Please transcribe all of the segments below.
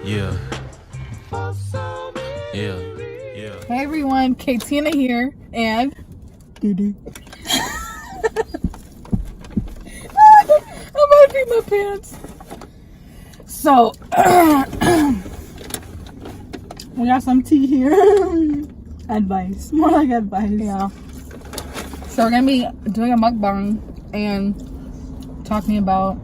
Yeah. Hey everyone, Ktina here and Dee. I'm gonna pee my pants. So we got some tea here. Advice, more like advice. Yeah. So we're gonna be doing a mukbang and talking about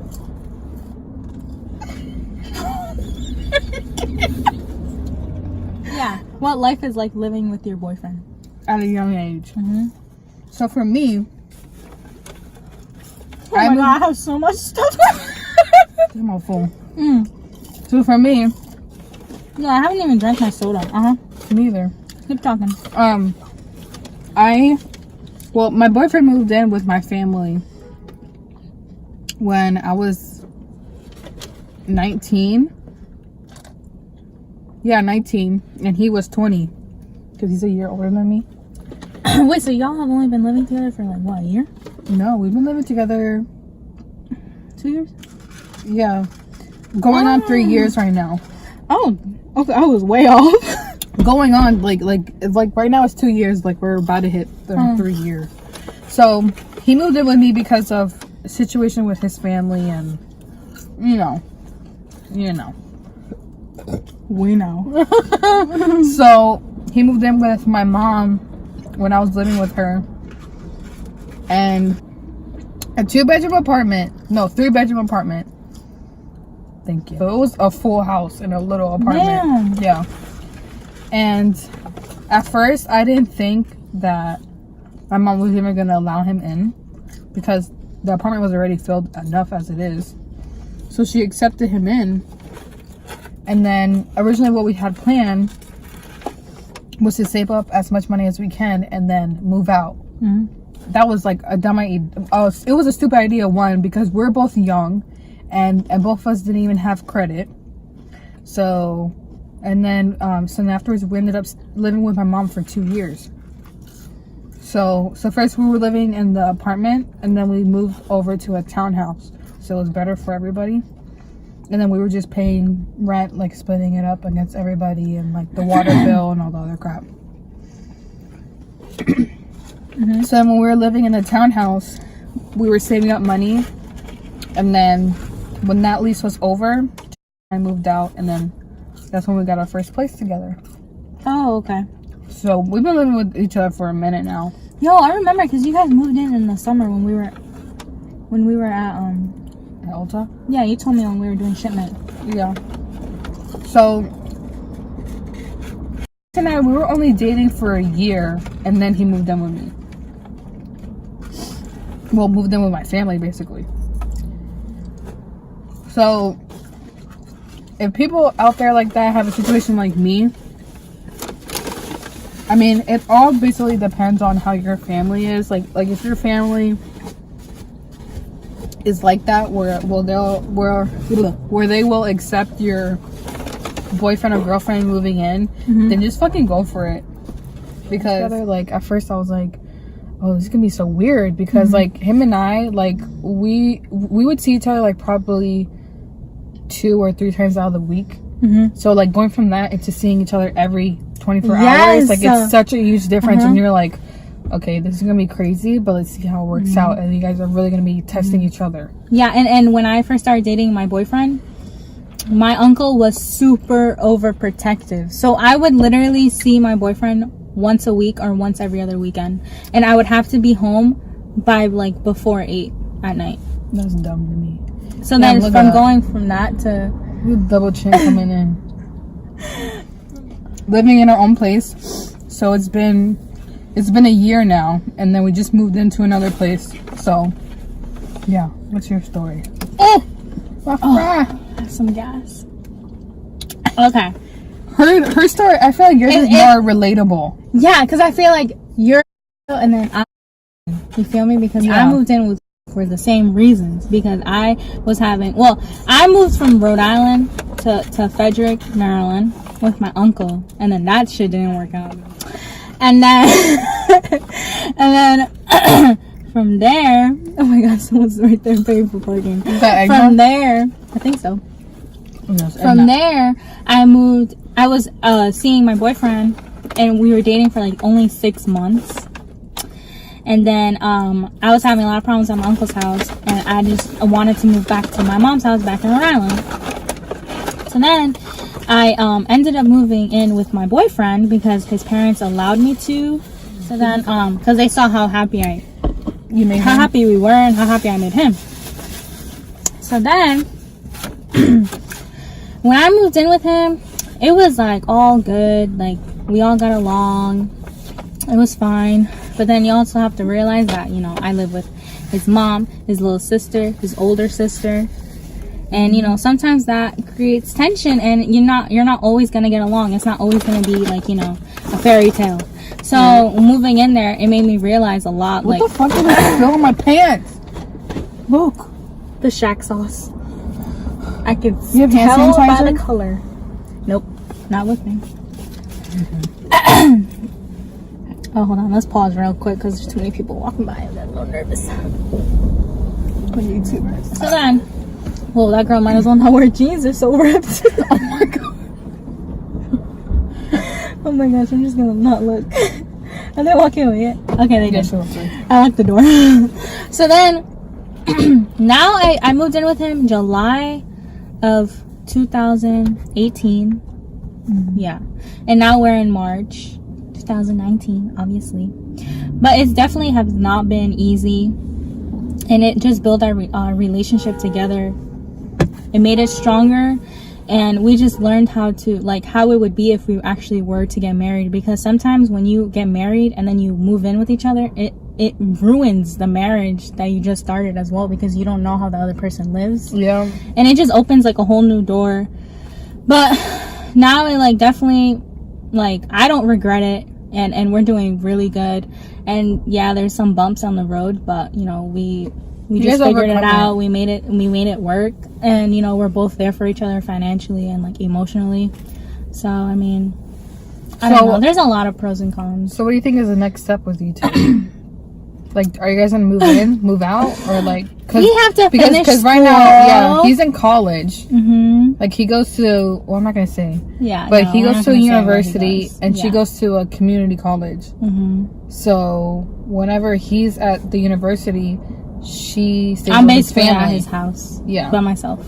what life is like living with your boyfriend at a young age. So for me, I have so much stuff. I'm all full. So for me, No, I haven't even drank my soda. neither. Keep talking. My boyfriend moved in with my family when I was 19. Yeah, 19, and he was 20 because he's a year older than me. Wait, so y'all have only been living together for like what, a year? No, we've been living together 2 years? Yeah, going on 3 years right now. Oh, okay, I was way off. Going on like right now it's 2 years. Like we're about to hit 3 years. So he moved in with me because of a situation with his family, and you know. We know. So he moved in with my mom when I was living with her, and a 3-bedroom apartment. Thank you. So it was a full house in a little apartment. Damn. Yeah. And at first I didn't think that my mom was even gonna allow him in because the apartment was already filled enough as it is. So she accepted him in. And then originally what we had planned was to save up as much money as we can and then move out. That was like a dumb idea. It was a stupid idea, one, because we're both young and both of us didn't even have credit. So then afterwards we ended up living with my mom for 2 years. So first we were living in the apartment, and then we moved over to a townhouse. So it was better for everybody. And then we were just paying rent, like splitting it up against everybody, and like the water bill and all the other crap. So when we were living in the townhouse, we were saving up money. And then when that lease was over, I moved out, and then that's when we got our first place together. Oh, okay. So we've been living with each other for a minute now. Yo, I remember because you guys moved in the summer when we were at Ulta? Yeah, you told me when we were doing shipment. Yeah. So tonight we were only dating for a year, and then he moved in with me. Well, moved in with my family basically. So if people out there like that have a situation like me, I mean, it all basically depends on how your family is. Like if your family is like that, where they will accept your boyfriend or girlfriend moving in, then just fucking go for it. Because like at first I was like, oh, this is gonna be so weird, because like him and I, like we would see each other like probably 2 or 3 times out of the week. So like going from that into seeing each other every 24 hours, like it's such a huge difference. And you're like, okay, this is gonna be crazy, but let's see how it works out. And you guys are really gonna be testing each other. Yeah, and when I first started dating my boyfriend, my uncle was super overprotective. So I would literally see my boyfriend once a week or once every other weekend, and I would have to be home by like before 8 at night. That's dumb to me. So then from going from that to double chin coming in, living in our own place. So it's been a year now, and then we just moved into another place. So yeah, what's your story? Some gas. Okay. Her story, I feel like yours is more relatable. Yeah, because I feel like you're, and then you feel me? Because I moved in for the same reasons. Because I moved from Rhode Island to Frederick, Maryland with my uncle, and then that shit didn't work out. And then from there, oh my god, someone's right there paying for parking. From there, I think so. Yes, From there, I moved. I was seeing my boyfriend, and we were dating for like only 6 months. And then I was having a lot of problems at my uncle's house, and I just wanted to move back to my mom's house back in Rhode Island. So then I ended up moving in with my boyfriend because his parents allowed me to. So then, because they saw how happy happy we were and how happy I made him. So then, when I moved in with him, it was like all good. Like we all got along. It was fine. But then you also have to realize that, you know, I live with his mom, his little sister, his older sister. And, you know, sometimes that creates tension, and you're not always going to get along. It's not always going to be like, you know, a fairy tale. So moving in there, it made me realize a lot. What the fuck did I spill on my pants? Look. The Shaq sauce. I can You have hand tell by sanitizer? the color. Nope. Not with me. Oh, hold on. Let's pause real quick because there's too many people walking by. I'm a little nervous. When YouTubers. So then, well, that girl might as well not wear jeans. They're so ripped. Oh my god. Oh my gosh, I'm just gonna not look. Are they walking away yet? Okay, they did. Yes, I locked the door. So then, now I moved in with him July of 2018. Yeah. And now we're in March 2019, obviously. But it's definitely has not been easy. And it just built our relationship together. It made it stronger. And we just learned how it would be if we actually were to get married. Because sometimes when you get married and then you move in with each other, it ruins the marriage that you just started as well, because you don't know how the other person lives. Yeah. And it just opens like a whole new door. But now it like definitely, like, I don't regret it. And we're doing really good. And yeah, there's some bumps on the road, but you know, we just figured it out. We made it work. And you know, we're both there for each other financially and like emotionally. So I mean, I don't know. There's a lot of pros and cons. So what do you think is the next step with you two? Like, are you guys gonna move in, move out, or like? We have to finish because right now, yeah, he's in college. Like he goes to, well, I'm not gonna say. Yeah. But he goes to a university, and she goes to a community college. So whenever he's at the university, she stays with his family. At his house. Yeah. By myself.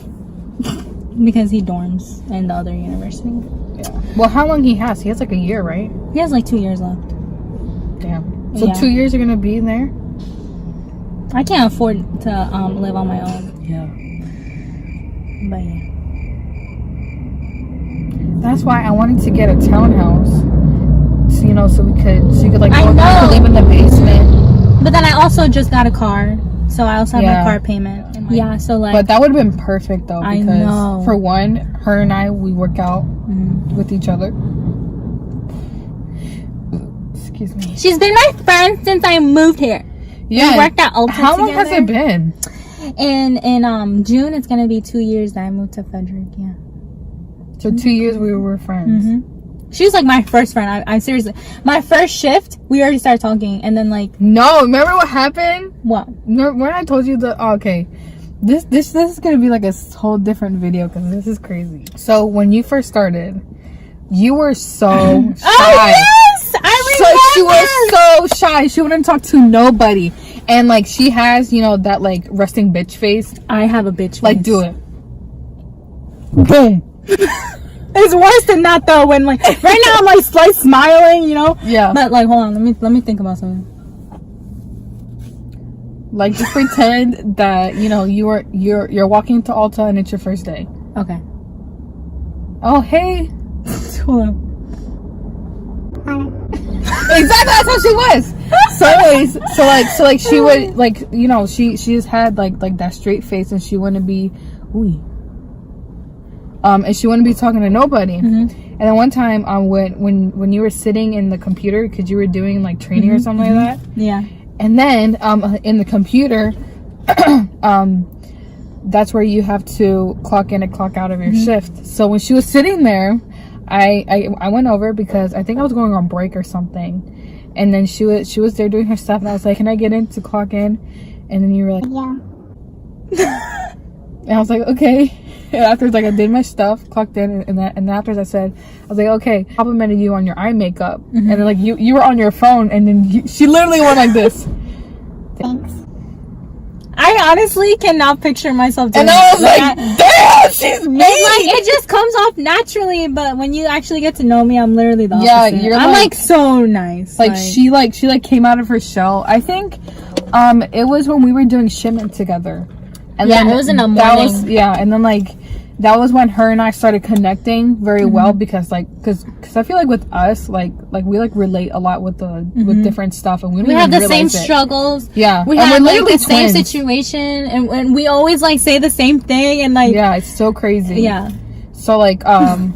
Because he dorms in the other university. Yeah. Well, how long he has? He has like a year, right? He has like 2 years left. Damn. So 2 years you're gonna be in there? I can't afford to live on my own. Yeah. But yeah. That's why I wanted to get a townhouse. So, you know, so she could like live in the basement. But then I also just got a car. So I also have my car payment. And yeah, so like. But that would have been perfect though, because I know. For one, her and I, we work out with each other. Excuse me. She's been my friend since I moved here. Yeah. We worked out Ulta How long has it been? In June, it's gonna be 2 years that I moved to Frederick. Yeah. So 2 years we were friends. She's like my first friend. I seriously, my first shift, we already started talking, and then like. No, remember what happened? What? Remember when I told you okay. This is gonna be like a whole different video because this is crazy. So when you first started, you were so shy. Oh yes, I remember. So she was so shy. She wouldn't talk to nobody, and like she has, you know, that like resting bitch face. I have a bitch face. Like, do it. Boom. It's worse than that though. When like right now I'm like smiling, you know. Yeah. But like, hold on, let me think about something. Like, just pretend that, you know, you're walking to Ulta and it's your first day. Okay. Oh, hey. Hold on. Exactly, that's how she was. So anyways, so like she would, like, you know, she just had like that straight face, and she wouldn't be and she wouldn't be talking to nobody. And then one time when you were sitting in the computer, because you were doing like training or something like that. Yeah. And then in the computer, that's where you have to clock in and clock out of your shift. So when she was sitting there, I went over because I think I was going on break or something, and then she was there doing her stuff, and I was like, "Can I get in to clock in?" And then you were like, "Yeah." And I was like, "Okay." And afterwards, like, I did my stuff, clocked in, and afterwards I said, I was like, okay, complimented you on your eye makeup. And then, like, you were on your phone, and then she literally went like this. Thanks. I honestly cannot picture myself doing and I was that. like, damn, she's mean. Like, it just comes off naturally, but when you actually get to know me, I'm literally the opposite. Yeah, I'm like so nice. Like, she came out of her shell. I think it was when we were doing shipment together. And yeah, then it was in the morning. And then, like, that was when her and I started connecting very well because I feel like with us, like we like relate a lot with with different stuff, and we have the same struggles. Yeah, we have like the same situation, and we always like say the same thing, and like it's so crazy. Yeah. So like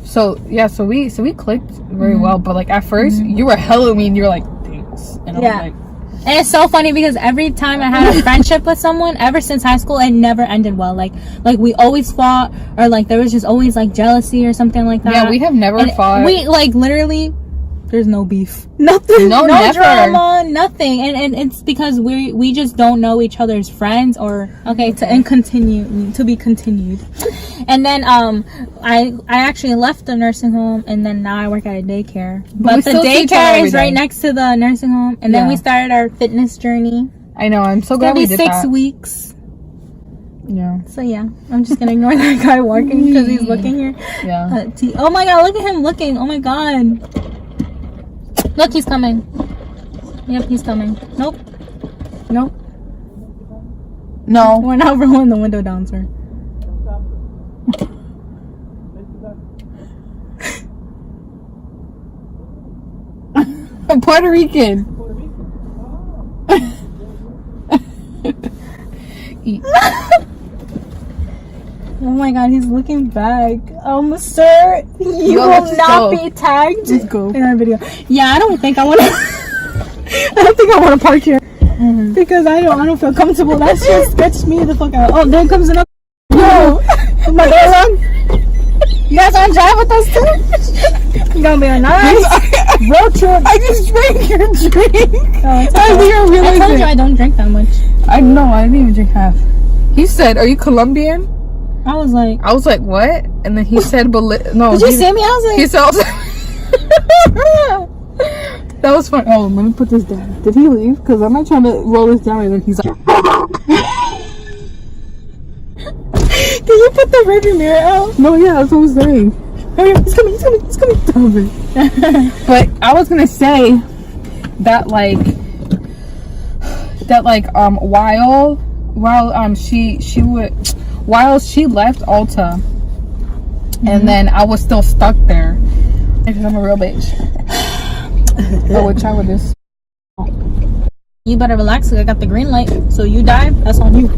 so we clicked very well, but like at first you were hella mean. You were like, thanks, and I was like. And it's so funny because every time I had a friendship with someone, ever since high school, it never ended well. Like we always fought, or like there was just always like jealousy or something like that. Yeah, we have never fought. We like literally, there's no beef, nothing, no drama, nothing. And it's because we just don't know each other's friends, or to be continued. And then I actually left the nursing home, and then now I work at a daycare. But the daycare is right next to the nursing home, and then we started our fitness journey. I know. I'm so glad we did that. It's gonna be 6 weeks. Yeah. So yeah, I'm just gonna ignore that guy walking because he's looking here. Yeah. Oh my god, look at him looking. Oh my god. Look, he's coming. Yep, he's coming. Nope. No. We're not rolling the window down, sir. I'm Puerto Rican. Oh my god, he's looking back. Sir, you will not be tagged in our video. Yeah, I don't think I want to. I don't think I want to park here because I don't feel comfortable. That shit sketched me the fuck out. Oh, there comes another. No, my door on. You guys want to drive with us too? You're gonna be a nice road trip. I just drank your drink. Oh, I told you I don't drink that much. I know. I didn't even drink half. He said, "Are you Colombian?" I was like, what? And then he said, no. Did you see me? I was like, he said, that was fun. Oh, let me put this down. Did he leave? Because I'm not trying to roll this down and then he's like, did you put the rearview mirror out? No, yeah, that's what I was saying. Oh yeah, he's coming. Stop it. But I was gonna say that while she left Ulta, and then I was still stuck there because I'm a real bitch. I would try with this. You better relax because I got the green light. So you dive, that's on you.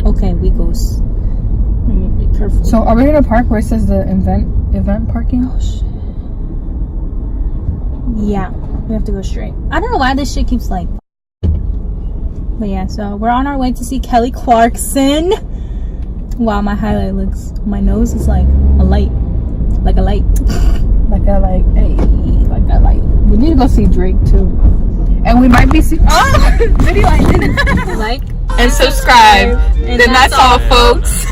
Okay, we goes. Be careful. So are we gonna park where it says the event parking? Oh shit. Yeah, we have to go straight. I don't know why this shit keeps like. But yeah, so we're on our way to see Kelly Clarkson. Wow, my highlight looks. My nose is like a light. Like a light. We need to go see Drake too. And we might be seeing. Oh! Video I didn't. Like and subscribe. And that's all, folks.